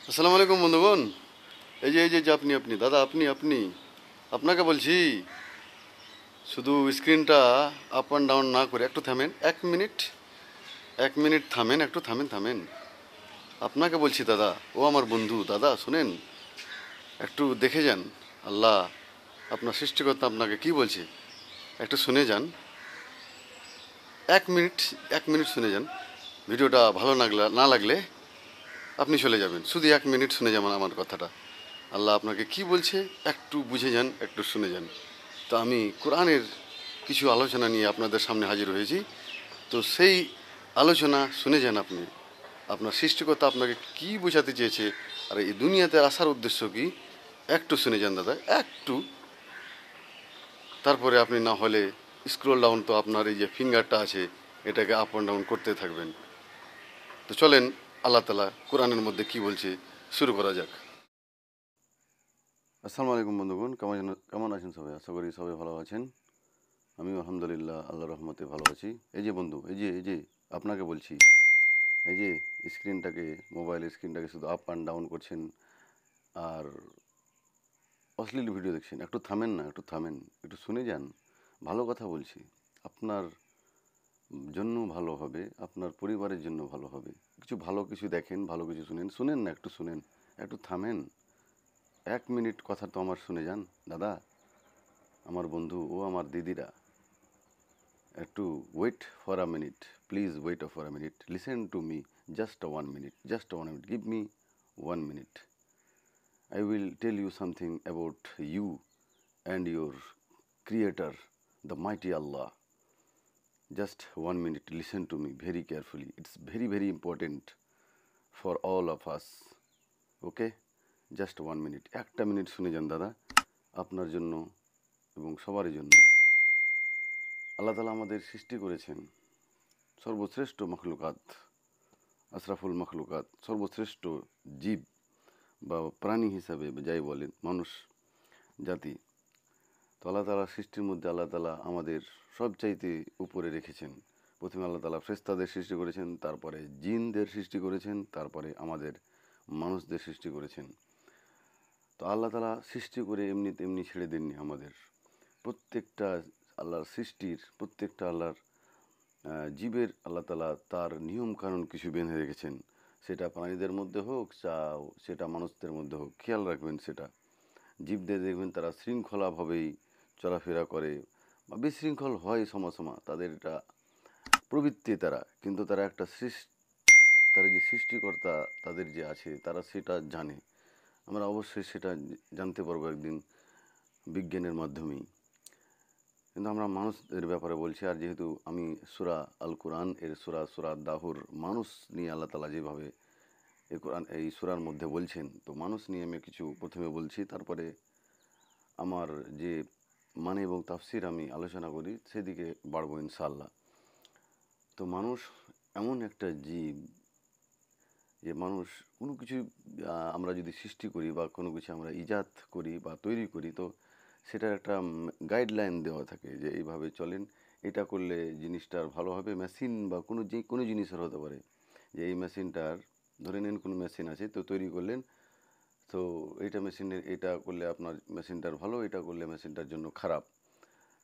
আসসালামু আলাইকুম বন্ধুগণ। এই যে আপনি আপনি দাদা আপনি আপনি আপনাকে বলছি, শুধু স্ক্রিনটা আপ অ্যান্ড ডাউন না করে একটু থামেন, 1 মিনিট, 1 মিনিট থামেন, একটু থামেন থামেন। আপনাকে বলছি দাদা, ও আমার বন্ধু, দাদা শুনেন, একটু দেখে যান। আল্লাহ আপনার সৃষ্টিকর্তা আপনাকে কি বলছে, একটু শুনে যান। 1 মিনিট, 1 মিনিট শুনে যান। ভিডিওটা ভালো না লাগলে আপনি চলে যাবেন, শুধু 1 মিনিট শুনে যাবেন আমার কথাটা। আল্লাহ আপনাকে কি বলছে একটু বুঝে যান, একটু শুনে যান। তো আমি কোরআনের কিছু আলোচনা নিয়ে আপনাদের সামনে হাজির হয়েছি। তো সেই আলোচনা শুনে যান আপনি। আপনার সৃষ্টিকর্তা আপনাকে কি বোঝাতে চেয়েছে, আর এই দুনিয়াতে আসার উদ্দেশ্য কি, একটু শুনে যান দাদা, একটু। তারপরে আপনি না হলে স্ক্রল ডাউন, তো আপনার এই যে ফিঙ্গারটা আছে এটাকে আপ অ্যান্ড ডাউন করতে থাকবেন। তো চলেন, আল্লাহ তালা কোরআনের মধ্যে কি বলছে শুরু করা যাক। আসসালামু আলাইকুম বন্ধুগণ, কেমন আছেন সবাই? আশা করি সবাই ভালো আছেন। আমি আলহামদুলিল্লাহ আল্লাহর রহমতে ভালো আছি। এই যে বন্ধু, এই যে আপনাকে বলছি, এই যে স্ক্রিনটাকে, মোবাইলের স্ক্রিনটাকে শুধু আপ অ্যান্ড ডাউন করছেন আর অশ্লীল ভিডিও দেখছেন। একটু থামেন না, একটু থামেন, একটু শুনে যান। ভালো কথা বলছি, আপনার জন্য ভালো হবে, আপনার পরিবারের জন্য ভালো হবে। ভালো কিছু দেখেন, ভালো কিছু শুনেন, শুনেন না, একটু শুনেন, একটু থামেন। 1 মিনিট কথা তো আমার শুনে যান দাদা, আমার বন্ধু ও আমার দিদিরা। একটু wait for a minute, please wait for a minute, listen to me, just 1 মিনিট, জাস্ট 1 মিনিট, গিভ মি 1 মিনিট। I will tell you something about you and your creator, the mighty Allah. Just 1 minute, listen to me very carefully. It's very, very important for all of us. Okay? Just 1 minute. একটা minute শুনে যান দাদা, আপনার জন্য এবং সবার জন্য। আল্লাহ তাআলা আমাদের সৃষ্টি করেছেন সর্বশ্রেষ্ঠ মখলুকাত, আশরাফুল মখলুকাত, সর্বশ্রেষ্ঠ জীব বা প্রাণী হিসাবে যাই বলেন, মানুষ জাতি। তো আল্লাহ তাআলা সৃষ্টির মধ্যে আল্লাহ তাআলা আমাদের সবচাইতে উপরে রেখেছেন। প্রথমে আল্লাহ তাআলা ফেরেশতাদের সৃষ্টি করেছেন, তারপরে জিনদের সৃষ্টি করেছেন, তারপরে আমাদের মানুষদের সৃষ্টি করেছেন। তো আল্লাহ তাআলা সৃষ্টি করে এমনি তেমনি ছেড়ে দেননি আমাদের। প্রত্যেকটা আল্লাহর সৃষ্টির, প্রত্যেকটা আল্লাহর জীবের আল্লাহ তাআলা তার নিয়ম কানুন কিছু বেঁধে রেখেছেন। সেটা প্রাণীদের মধ্যে হোক, সেটা মানুষদের মধ্যে হোক, খেয়াল রাখবেন সেটা। জীবদের দেখবেন তারা শৃঙ্খলাভাবেই চলাফেরা করে বা বিশৃঙ্খল হয় সময়, তাদের এটা প্রবৃত্তি তারা, কিন্তু তারা তারা যে সৃষ্টিকর্তা তাদের যে আছে, তারা সেটা জানে। আমরা অবশ্যই সেটা জানতে পারবো একদিন বিজ্ঞানের মাধ্যমেই। কিন্তু আমরা মানুষদের ব্যাপারে বলছি। আর যেহেতু আমি সূরা আল কোরআন এর সূরা দাহর মানুষ নিয়ে আল্লাহ তাআলা যেভাবে এই সূরার মধ্যে বলছেন, তো মানুষ নিয়ে আমি কিছু প্রথমে বলছি, তারপরে আমার যে মানে এবং তাফসির আমি আলোচনা করি সেদিকে বাড়বো ইনশাআল্লাহ। তো মানুষ এমন একটা জীব, যে মানুষ কোনো কিছু আমরা যদি সৃষ্টি করি বা কোনো কিছু আমরা ইজাদ করি বা তৈরি করি, তো সেটার একটা গাইডলাইন দেওয়া থাকে যে এইভাবে চলেন, এটা করলে জিনিসটার ভালো হবে। মেশিন বা কোনো জিনিসের হতে পারে, যে এই মেশিনটার, ধরে নিন কোনো মেশিন আছে, তো তৈরি করলেন, তো এইটা মেশিনের এটা করলে আপনার মেশিনটার ভালো, এটা করলে মেশিনটার জন্য খারাপ।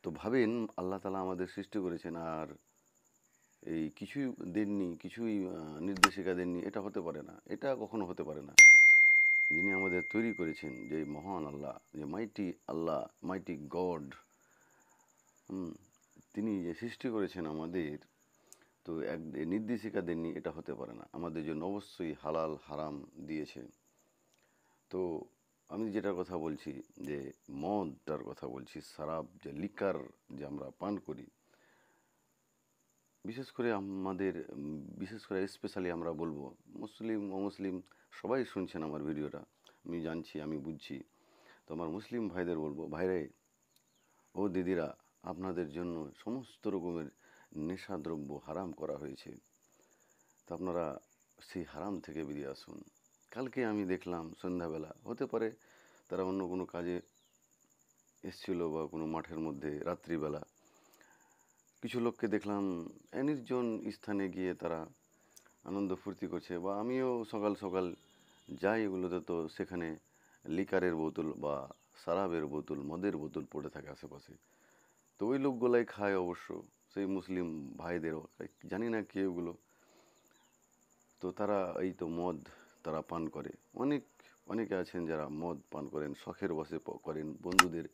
তো ভাবেন আল্লাহ তাআলা আমাদের সৃষ্টি করেছেন আর এই কিছুই দেননি, কিছুই নির্দেশিকা দেননি, এটা হতে পারে না, এটা কখনো হতে পারে না। যিনি আমাদের তৈরি করেছেন, যে মহান আল্লাহ, যে মাইটি আল্লাহ, মাইটি গড, তিনি যে সৃষ্টি করেছেন আমাদের, তো এক নির্দেশিকা দেননি, এটা হতে পারে না। আমাদের জন্য অবশ্যই হালাল হারাম দিয়েছে। তো আমি যেটার কথা বলছি, যে মদটার কথা বলছি, শরাব, যে লিকার যে আমরা পান করি, বিশেষ করে আমাদের, বিশেষ করে স্পেশালি আমরা বলবো, মুসলিম অমুসলিম সবাই শুনছেন আমার ভিডিওটা, আমি জানছি, আমি বুঝছি। তো আমার মুসলিম ভাইদের বলবো, ভাইরে ও দিদিরা, আপনাদের জন্য সমস্ত রকমের নেশাদ্রব্য হারাম করা হয়েছে। তো আপনারা সেই হারাম থেকে বেরিয়ে আসুন। কালকে আমি দেখলাম সন্ধ্যাবেলা, হতে পারে তারা অন্য কোনো কাজে এসছিল বা কোনো মাঠের মধ্যে রাত্রিবেলা, কিছু লোককে দেখলাম নির্জন স্থানে গিয়ে তারা আনন্দ ফুর্তি করছে। বা আমিও সকাল সকাল যাই এগুলোতে তো সেখানে লিকারের বোতল বা শরাবের বোতল, মদের বোতল পড়ে থাকে আশেপাশে। তো ওই লোকগুলাই খায় অবশ্য, সেই মুসলিম ভাইদেরও, জানি না কে ওগুলো। তো তারা এই তো মদ তারা পান করে। অনেকে আছেন যারা মদ পান করেন, শখের বশে করেন, বন্ধুদের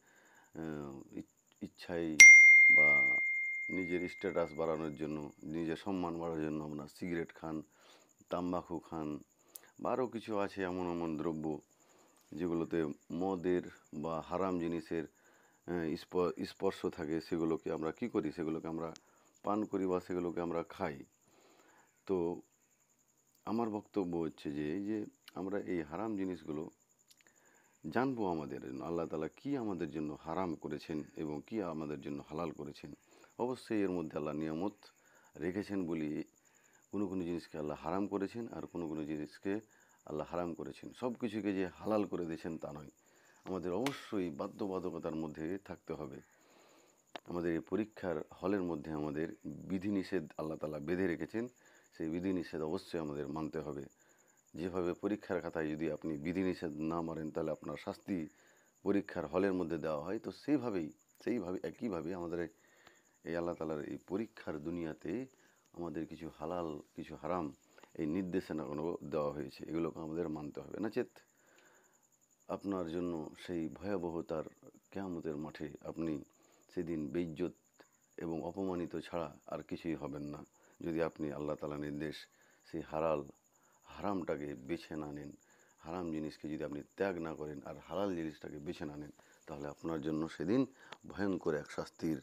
ইচ্ছায় বা নিজের স্ট্যাটাস বাড়ানোর জন্য, নিজের সম্মান বাড়ানোর জন্য আপনার সিগারেট খান, তাম্বাকু খান, বা আরও কিছু আছে এমন এমন দ্রব্য যেগুলোতে মদের বা হারাম জিনিসের স্পর্শ থাকে, সেগুলোকে আমরা কি করি, সেগুলোকে আমরা পান করি বা সেগুলোকে আমরা খাই। তো আমার বক্তব্য হচ্ছে যে এই যে আমরা এই হারাম জিনিসগুলো জানবো, আমাদের জন্য আল্লাহ তাআলা কী আমাদের জন্য হারাম করেছেন এবং কী আমাদের জন্য হালাল করেছেন। অবশ্যই এর মধ্যে আল্লাহ নিয়ামত রেখেছেন বলি কোনো কোনো জিনিসকে আল্লাহ হারাম করেছেন, আর কোনো কোনো জিনিসকে আল্লাহ হারাম করেছেন। সব কিছুকে যে হালাল করে দিয়েছেন তা নয়, আমাদের অবশ্যই বাধ্যবাধকতার মধ্যে থাকতে হবে। আমাদের এই পরীক্ষার হলের মধ্যে আমাদের বিধিনিষেধ আল্লাহ তাআলা বেঁধে রেখেছেন, সেই বিধিনিষেধ অবশ্যই আমাদের মানতে হবে। যেভাবে পরীক্ষার খাতায় যদি আপনি বিধিনিষেধ না মানেন তাহলে আপনার শাস্তি পরীক্ষার হলের মধ্যে দেওয়া হয়, তো সেইভাবে একইভাবে আমাদের এই আল্লাহ তাআলার এই পরীক্ষার দুনিয়াতে আমাদের কিছু হালাল কিছু হারাম এই নির্দেশনাগুলো দেওয়া হয়েছে, এগুলোকে আমাদের মানতে হবে। নচেৎ আপনার জন্য সেই ভয়াবহতার কিয়ামতের মাঠে আপনি সেদিন বেইজ্জত এবং অপমানিত ছাড়া আর কিছুই হবেন না, যদি আপনি আল্লাহ তাআলার নির্দেশ সেই হারামটাকে বেছে না নেন। হারাম জিনিসকে যদি আপনি ত্যাগ না করেন আর হালাল জিনিসটাকে বেছে না নেন, তাহলে আপনার জন্য সেদিন ভয়ঙ্কর এক শাস্তির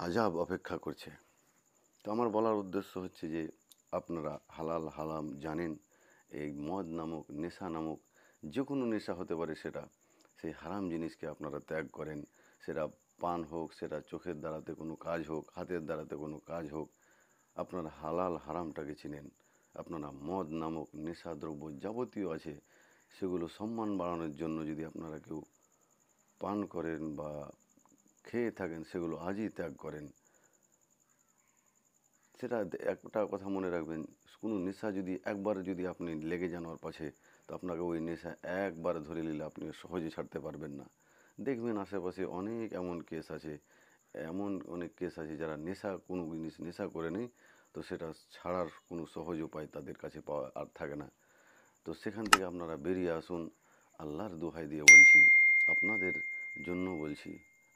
আযাব অপেক্ষা করছে। তো আমার বলার উদ্দেশ্য হচ্ছে যে আপনারা হালাল হারাম জানেন। এই মদ নামক নেশা নামক যে কোনো নেশা হতে পারে, সেটা সেই হারাম জিনিসকে আপনারা ত্যাগ করেন। সেটা পান হোক, সেটা চোখের দ্বারাতে কোনো কাজ হোক, হাতের দ্বারাতে কোনো কাজ হোক, আপনারা হালাল হারামটাকে চিনেন। আপনারা মদ নামক নেশা দ্রব্য যাবতীয় আছে সেগুলো সম্মান বাড়ানোর জন্য যদি আপনারা কেউ পান করেন বা খেয়ে থাকেন, সেগুলো আজই ত্যাগ করেন। সেটা একটা কথা মনে রাখবেন, কোনো নেশা যদি একবার যদি আপনি লেগে যান ওর পাশে, তো আপনাকে ওই নেশা একবার ধরে নিলে আপনি সহজে ছাড়তে পারবেন না। দেখবেন আশেপাশে অনেক এমন কেস আছে, অনেক কেস আছে যারা কোনো জিনিস নেশা করে নেই, তো সেটা ছাড়ার কোনো সহজ উপায় তাদের কাছে পাওয়া আর থাকে না। তো সেখান থেকে আপনারা বেরিয়ে আসুন। আল্লাহর দোহাই দিয়ে বলছি, আপনাদের জন্য বলছি,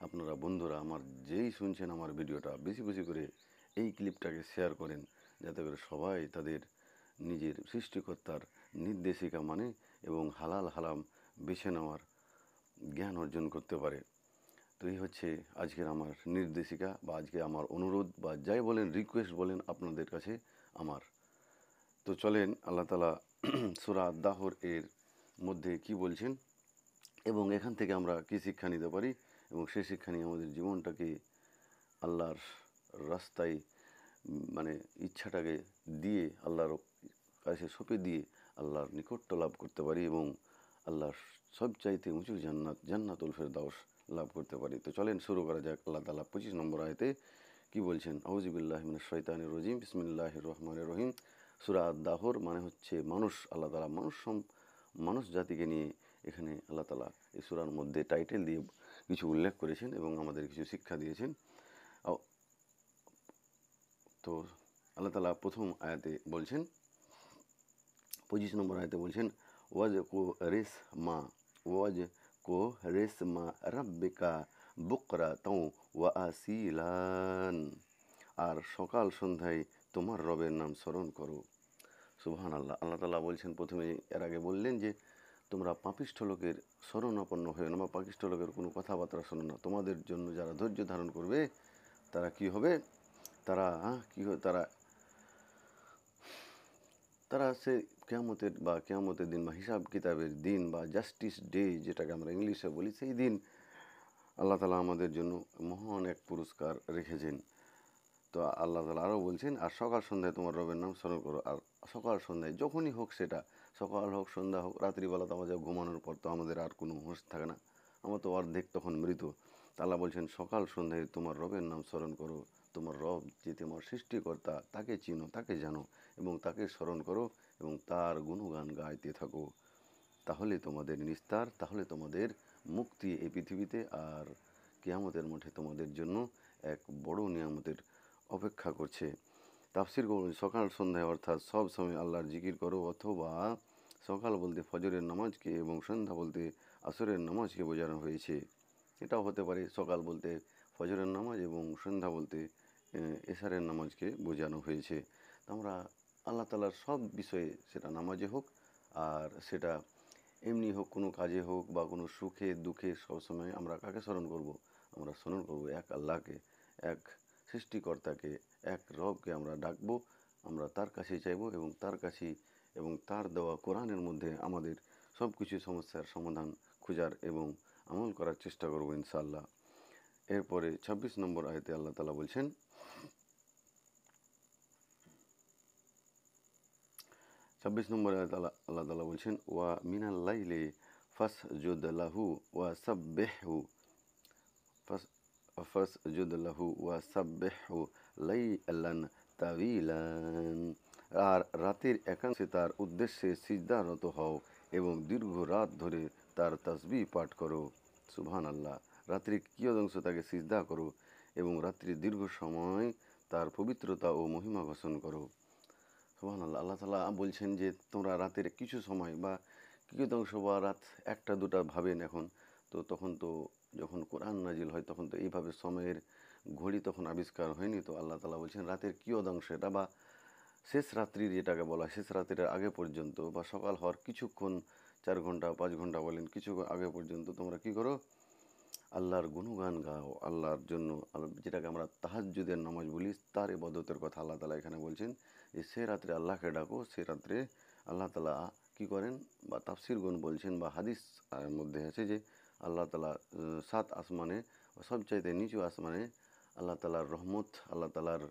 আপনারা বন্ধুরা আমার যেই শুনছেন আমার ভিডিওটা, বেশি বেশি করে এই ক্লিপটাকে শেয়ার করেন, যাতে করে সবাই তাদের নিজের সৃষ্টিকর্তার নির্দেশিকা মানে এবং হালাল হারাম বেছে নেওয়ার জ্ঞান অর্জন করতে পারে। তো এই হচ্ছে আজকের আমার নির্দেশিকা, বা আজকে আমার অনুরোধ, বা যাই বলেন রিকোয়েস্ট বলেন আপনাদের কাছে আমার। তো চলেন আল্লাহ তাআলা সূরা দাহর এর মধ্যে কি বলছেন এবং এখান থেকে আমরা কি শিক্ষা নিতে পারি, এবং সেই শিক্ষা নিয়ে আমাদের জীবনটাকে আল্লাহর রাস্তায় মানে ইচ্ছাটাকে দিয়ে আল্লাহর কাছে সঁপে দিয়ে আল্লাহর নিকট্য লাভ করতে পারি এবং আল্লাহর সবচাইতে উঁচু জান্নাতুল ফেরদাউস লাভ করতে পারি। তো চলেন শুরু করা যাক। আল্লাহ তাআলা 25 নম্বর আয়াতে কি বলছেন, আউযু বিল্লাহি মিনাশ শাইতানির রাজিম, বিসমিল্লাহির রহমানির রহিম। সূরা দাহর মানে হচ্ছে মানুষ। আল্লাহ তাআলা মানুষ জাতিকে নিয়ে এখানে আল্লাহ তাআলা এই সূরার মধ্যে টাইটেল দিয়ে কিছু উল্লেখ করেছেন এবং আমাদের কিছু শিক্ষা দিয়েছেন। তো আল্লাহ তাআলা প্রথম আয়াতে বলছেন, 25 নম্বর আয়াতে বলছেন, ওয়াজ কো রেস মা রাব্বিকা বুকরাতাও ওয়া আসিলান, আর সকাল সন্ধ্যায় তোমার রবের নাম স্মরণ করো। সুবহানাল্লাহ। আল্লাহ তাআলা বলছেন, প্রথমে এর আগে বললেন যে তোমরা পাপিষ্ঠ লোকের শরণাপন্ন হয়ে না, বা পাপিষ্ঠ লোকের কোনো কথাবার্তা শোনো না। তোমাদের জন্য যারা ধৈর্য ধারণ করবে তারা কি হবে, তারা তারা সে কিয়ামতের দিন বা হিসাব কিতাবের দিন বা জাস্টিস ডে, যেটাকে আমরা ইংলিশে বলি, সেই দিন আল্লাহ তাআলা আমাদের জন্য মহান এক পুরস্কার রেখেছেন। তো আল্লাহ তাআলা আরও বলছেন, আর সকাল সন্ধ্যায় তোমার রবের নাম স্মরণ করো। আর সকাল সন্ধ্যায় যখনই হোক, সেটা সকাল হোক সন্ধ্যা হোক, রাত্রিবেলা তো আমাদের ঘুমানোর পর তো আমাদের আর কোনো হুঁশ থাকে না, আমরা তো অর্ধেক তখন মৃত। আল্লাহ বলছেন সকাল সন্ধ্যায় তোমার রবের নাম স্মরণ করো। তোমার রব যে তোমার সৃষ্টিকর্তা, তাকে চিনো, তাকে জানো এবং তাকে স্মরণ করো এবং তার গুণগান গাইতে থাকো, তাহলে তোমাদের নিস্তার, তাহলে তোমাদের মুক্তি এই পৃথিবীতে, আর কিয়ামতের মাঠে তোমাদের জন্য এক বড় নিয়ামতের অপেক্ষা করছে। তাফসির করুন, সকাল সন্ধ্যায় অর্থাৎ সব সময় আল্লাহর জিকির করো, অথবা সকাল বলতে ফজরের নামাজকে এবং সন্ধ্যা বলতে আসরের নামাজকে বোঝানো হয়েছে। এটাও হতে পারে সকাল বলতে ফজরের নামাজ এবং সন্ধ্যা বলতে এশারের নামাজকে বোঝানো হয়েছে। আমরা আল্লাহ তাআলার সব বিষয়ে, সেটা নামাজে হোক আর সেটা এমনি হোক, কোনো কাজে হোক বা কোনো সুখে দুঃখে, সবসময় আমরা কাকে স্মরণ করব? আমরা স্মরণ করব এক আল্লাহকে, এক সৃষ্টিকর্তাকে, এক রবকে আমরা ডাকবো, আমরা তার কাছেই চাইবো এবং তার কাছেই এবং তার দেওয়া কোরআনের মধ্যে আমাদের সব কিছু সমস্যার সমাধান খোঁজার এবং আমল করার চেষ্টা করবো ইনশাআল্লাহ। এরপরে 26 নম্বর আয়াতে আল্লাহ তাআলা বলছেন, 26 নম্বর আয়াতে আল্লাহ তাআলা বলছেন, ওয়া মিনাল লাইলি ফাসজুদ লাহু ওয়া সাব্বিহু ফাসজুদ লাহু ওয়া সাব্বিহু লাইলান তাওয়িলান। আর রাতের একাংশে তার উদ্দেশ্যে সিজদারত হও এবং দীর্ঘ রাত ধরে তার তাসবিহ পাঠ করো। সুবহানাল্লাহ। রাত্রির কিয়দংশ তাকে সিজদা করো এবং রাত্রির দীর্ঘ সময় তার পবিত্রতা ও মহিমা ঘোষণ করো। সুবহানাল্লাহ। আল্লাহ তাআলা বলছেন যে তোমরা রাতের কিছু সময় বা কিয়দংশ বা রাত 1টা 2টা ভাবেন এখন, তো তখন তো যখন কোরআন নাজিল হয় তখন তো এইভাবে সময়ের ঘড়ি তখন আবিষ্কার হয়নি। তো আল্লাহ তাআলা বলছেন রাতের কিয়দংশ, এটা বা শেষ রাত্রির যেটাকে বলা হয়, শেষ রাত্রির আগে পর্যন্ত বা সকাল হওয়ার কিছুক্ষণ, 4 ঘন্টা 5 ঘন্টা বলেন, কিছু আগে পর্যন্ত তোমরা কি করো? আল্লাহর গুণগান গাও, আল্লাহর জন্য, যেটাকে আমরা তাহাজ্জুদের নামাজ বলি, তার ইবাদতের কথা আল্লাহ তাআলা এখানে বলছেন যে সে রাত্রে আল্লাহকে ডাকো। সে রাত্রে আল্লাহ তাআলা কী করেন, বা তাফসিরগণ বলছেন বা হাদিস মধ্যে আছে যে আল্লাহ তাআলা 7 আসমানে, সবচাইতে নিচু আসমানে আল্লাহ তাআলার রহমত, আল্লাহ তাআলার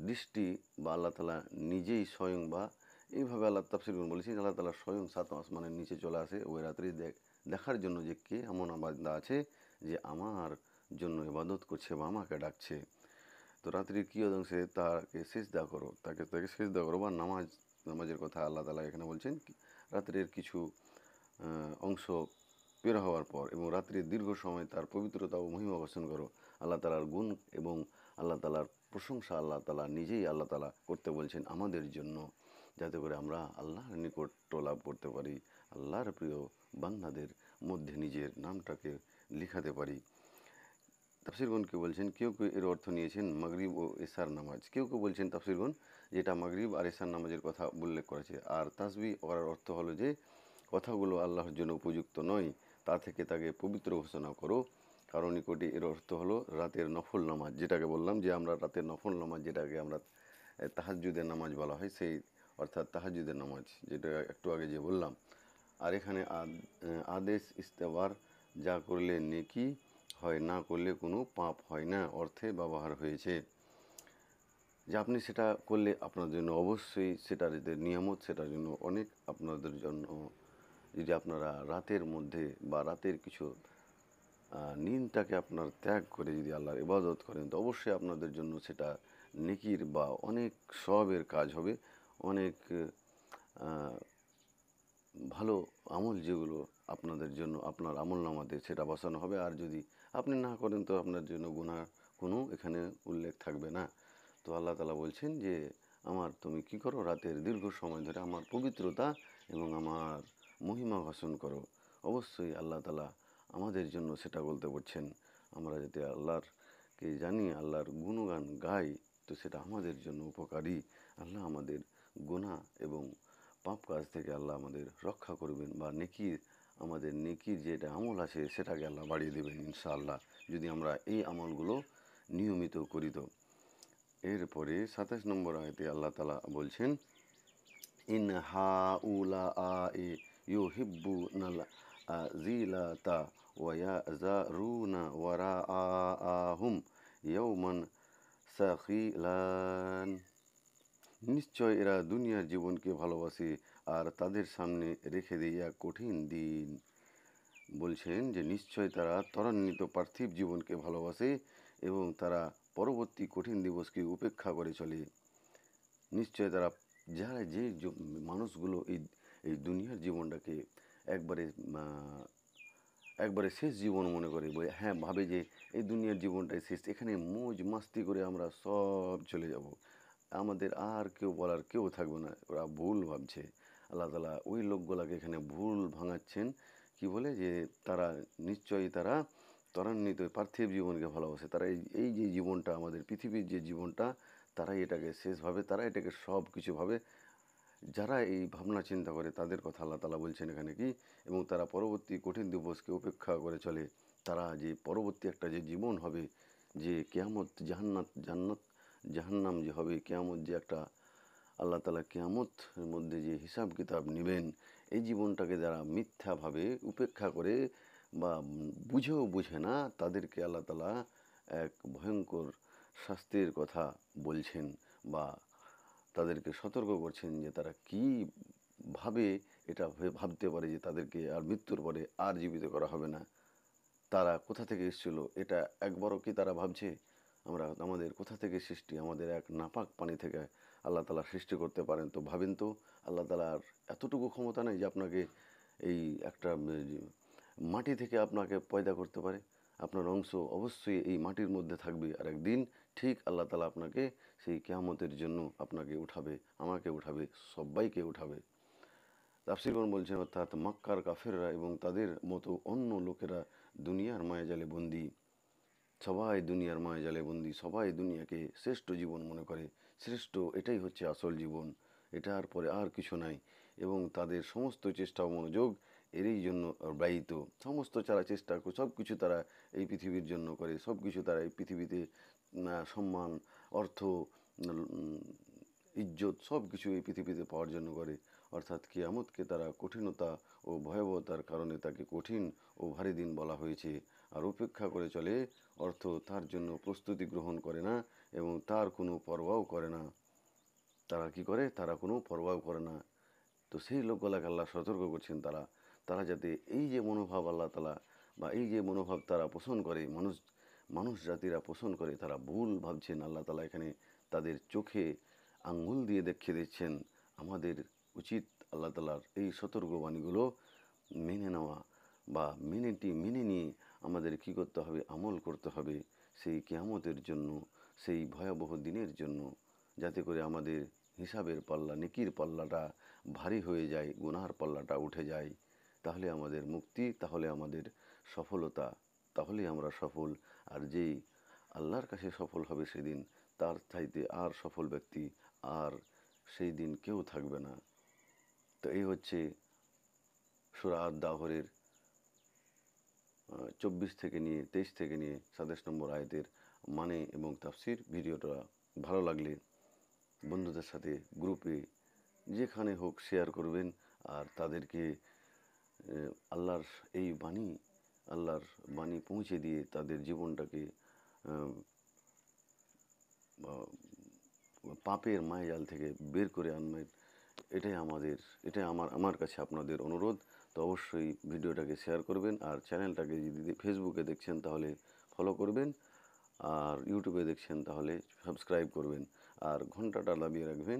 দৃষ্টি, বা আল্লাহ তাআলা নিজেই স্বয়ং, বা এইভাবে আল্লাহ তাফসিরগণ বলেছেন আল্লাহ তাআলা স্বয়ং 7 আসমানের নিচে চলে আসে ওই রাত্রি দেখার জন্য যে কে এমন বান্দা আছে যে আমার জন্য ইবাদত করছে বা আমাকে ডাকছে। তো রাত্রির কিয়দংশে তাকে সিজদা করো, তাকে সিজদা করো, বা নামাজের কথা আল্লাহ তাআলা এখানে বলছেন। রাত্রের কিছু অংশ বের হওয়ার পর এবং রাত্রির দীর্ঘ সময় তার পবিত্রতা ও মহিমা ঘোষণ করো। আল্লাহ তাআলার গুণ এবং আল্লাহ তাআলার প্রশংসা আল্লাহ তাআলা নিজেই আল্লাহ তাআলা করতে বলছেন আমাদের জন্য, যাতে করে আমরা আল্লাহর নিকট্য লাভ করতে পারি, আল্লাহর প্রিয় বান্দাদের মধ্যে নিজের নামটাকে লিখাতে পারি। তাফসিরগণ কেউ বলছেন, কেউ কেউ এর অর্থ নিয়েছেন মাগরিব ও এশার নামাজ, কেউ কেউ বলছেন তাফসিরগণ যেটা মাগরিব আর এশার নামাজের কথা উল্লেখ করেছে। আর তাসবিহ করার অর্থ হলো যে কথাগুলো আল্লাহর জন্য উপযুক্ত নয় তা থেকে তাকে পবিত্র ঘোষণা করো। কারণ নিকটে এর অর্থ হলো রাতের নফল নামাজ, যেটাকে বললাম যে আমরা রাতের নফল নামাজ, যেটাকে আমরা তাহাজ্জুদের নামাজ বলা হয়, সেই অর্থাৎ তাহাজ্জুদের নামাজ, যেটা একটু আগে যে বললাম। আর এখানে আদেশ ইস্তেবার, যা করলে নেকি হয়, না করলে কোনো পাপ হয় না অর্থে ব্যবহার হয়েছে। যে আপনি সেটা করলে আপনার জন্য অবশ্যই সেটার যে নিয়ামত, সেটার জন্য অনেক আপনাদের জন্য, যদি আপনারা রাতের মধ্যে বা রাতের কিছু নিনটাকে আপনার ত্যাগ করে যদি আল্লাহর ইবাদত করেন, তো অবশ্যই আপনাদের জন্য সেটা নেকির বা অনেক সওয়াবের কাজ হবে। অনেক ভালো আমল যেগুলো আপনাদের জন্য আপনার আমলনামাতে সেটা বসানো হবে। আর যদি আপনি না করেন তো আপনার জন্য গুনাহ কোনো এখানে উল্লেখ থাকবে না। তো আল্লাহ তাআলা বলছেন যে তুমি কি করো, রাতের দীর্ঘ সময় ধরে আমার পবিত্রতা এবং আমার মহিমা ঘোষণ করো। অবশ্যই আল্লাহ তাআলা আমাদের জন্য সেটা বলতে বলছেন। আমরা যাতে আল্লাহরকে জানি, আল্লাহর গুণগান গাই, তো সেটা আমাদের জন্য উপকারী। আল্লাহ আমাদের গুনাহ এবং পাপ কাজ থেকে আল্লাহ আমাদের রক্ষা করবেন, বা আমাদের নেকির যেটা আমল আছে সেটাকে আল্লাহ বাড়িয়ে দেবেন ইনশাআল্লাহ, যদি আমরা এই আমলগুলো নিয়মিত করি। তো এরপরে 27 নম্বর আয়াতে আল্লাহ তাআলা বলছেন, ইন হাউলাআই ইউহিব্বুনাল আজিলাতা ওয়া ইয়াযারুনা ওয়ারাআহুম ইয়াওমান সাকিলান। নিশ্চয় এরা দুনিয়ার জীবনকে ভালোবাসে আর তাদের সামনে রেখে দেয় এক কঠিন দিন। বলছেন যে নিশ্চয় তারা ত্বরান্বিত পার্থিব জীবনকে ভালোবাসে এবং তারা পরবর্তী কঠিন দিবসকে উপেক্ষা করে চলে। নিশ্চয় তারা যারা মানুষগুলো এই এই দুনিয়ার জীবনটাকে একবারে একবারে শেষ জীবন মনে করে, হ্যাঁ ভাবে যে এই দুনিয়ার জীবনটাই শেষ, এখানে মৌজ মাস্তি করে আমরা সব চলে যাব, আমাদের আর কেউ বলার কেউ থাকবে না, ওরা ভুল ভাবছে। আল্লাহ তালা ওই লোকগুলাকে এখানে ভুল ভাঙাচ্ছেন, কি বলে যে তারা নিশ্চয়ই তারা ত্বরান্বিত পার্থিব জীবনকে ভালোবাসে, তারা এই যে জীবনটা আমাদের পৃথিবীর যে জীবনটা, তারাই এটাকে শেষ ভাবে, তারা এটাকে সব কিছু ভাবে। যারা এই ভাবনা চিন্তা করে তাদের কথা আল্লাহ তালা বলছেন এখানে কি, এবং তারা পরবর্তী কঠিন দিবসকে উপেক্ষা করে চলে, তারা যে পরবর্তী একটা যে জীবন হবে, যে কেয়ামত জান্নাত জাহান্নাম যে হবে, কেয়ামত যে একটা আল্লাহ তালা কেয়ামতের মধ্যে যে হিসাব কিতাব নেবেন, এই জীবনটাকে যারা মিথ্যাভাবে উপেক্ষা করে বা বুঝেও বুঝে না, তাদেরকে আল্লাহ তালা এক ভয়ঙ্কর শাস্তির কথা বলছেন, বা তাদেরকে সতর্ক করছেন যে তারা কী ভাবে এটা ভাবতে পারে যে তাদেরকে আর মৃত্যুর পরে আর জীবিত করা হবে না। তারা কোথা থেকে এসেছিল এটা একবারও কি তারা ভাবছে? আমাদের কোথা থেকে সৃষ্টি? আমাদের এক নাপাক পানি থেকে আল্লাহ তালা সৃষ্টি করতে পারেন, তো ভাবেন তো আল্লাহ তালার এতটুকু ক্ষমতা নেই যে আপনাকে এই একটা মাটি থেকে আপনাকে পয়দা করতে পারে? আপনার অংশ অবশ্যই এই মাটির মধ্যে থাকবে, আর একদিন ঠিক আল্লাহ তালা আপনাকে সেই কিয়ামতের জন্য আপনাকে উঠাবে, আমাকে উঠাবে, সবাইকে উঠাবে। তাফসীরগণ বলছেন, অর্থাৎ মক্কার কাফেররা এবং তাদের মতো অন্য লোকেরা দুনিয়ার মায়াজালে বন্দী, সবাই দুনিয়ার মায়াজালে বন্দী, সবাই দুনিয়াকে শ্রেষ্ঠ জীবন মনে করে, শ্রেষ্ঠ এটাই হচ্ছে আসল জীবন, এটার পরে আর কিছু নাই, এবং তাদের সমস্ত চেষ্টা ও মনোযোগ এরই জন্য ব্যয়িত, সমস্ত তারা চেষ্টা করে সব কিছু তারা এই পৃথিবীর জন্য করে, সব কিছু তারা এই পৃথিবীতে সম্মান, অর্থ, ইজ্জত সব কিছু এই পৃথিবীতে পাওয়ার জন্য করে, অর্থাৎ কিয়ামতকে তারা কঠিনতা ও ভয়াবহতার কারণে তাকে কঠিন ও ভারী দিন বলা হয়েছে, আর উপেক্ষা করে চলে, অর্থ তার জন্য প্রস্তুতি গ্রহণ করে না এবং তার কোনো পরোয়াও করে না। তারা কি করে? তারা কোনো পরোয়াও করে না। তো সেই লোকগুলাকে আল্লাহ সতর্ক করছেন, তারা যাতে এই যে মনোভাব আল্লাহ তালা বা এই যে মনোভাব তারা পোষণ করে, মানুষ জাতিরা পোষণ করে, তারা ভুল ভাবছেন। আল্লাহ তালা এখানে তাদের চোখে আঙ্গুল দিয়ে দেখিয়ে দিচ্ছেন। আমাদের উচিত আল্লাহ তালার এই সতর্কবাণীগুলো মেনে নেওয়া, বা মেনে নিয়ে আমাদের কী করতে হবে? আমল করতে হবে সেই কিয়ামতের জন্য, সেই ভয়াবহ দিনের জন্য, যাতে করে আমাদের হিসাবের পাল্লা, নেকির পাল্লাটা ভারী হয়ে যায়, গুনার পাল্লাটা উঠে যায়। তাহলে আমাদের মুক্তি, তাহলে আমাদের সফলতা, তাহলে আমরা সফল। আর যেই আল্লাহর কাছে সফল হবে সেদিন, তার চাইতে আর সফল ব্যক্তি আর সেই দিন কেউ থাকবে না। তো এই হচ্ছে সূরা আদ-দাহরের 24 থেকে নিয়ে 23 থেকে নিয়ে 27 নম্বর আয়াতের মানে এবং তাফসির। ভিডিওটা ভালো লাগলে বন্ধুদের সাথে গ্রুপে যেখানে হোক শেয়ার করবেন, আর তাদেরকে আল্লাহর এই আল্লাহর বাণী পৌঁছে দিয়ে তাদের জীবনটাকে পাপের মায়াজাল থেকে বের করে আনবেন। এটাই আমার কাছে আপনাদের অনুরোধ। তো অবশ্যই ভিডিওটাকে শেয়ার করবেন, আর চ্যানেলটাকে যদি ফেসবুকে দেখছেন তাহলে ফলো করবেন, আর ইউটিউবে দেখছেন তাহলে সাবস্ক্রাইব করবেন, আর ঘন্টাটা দাবিয়ে রাখবেন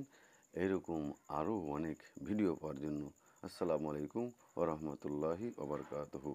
এরকম আরও অনেক ভিডিও পাওয়ার জন্য। আসসালামু আলাইকুম ওয়া রাহমাতুল্লাহি ওয়া বারাকাতুহু।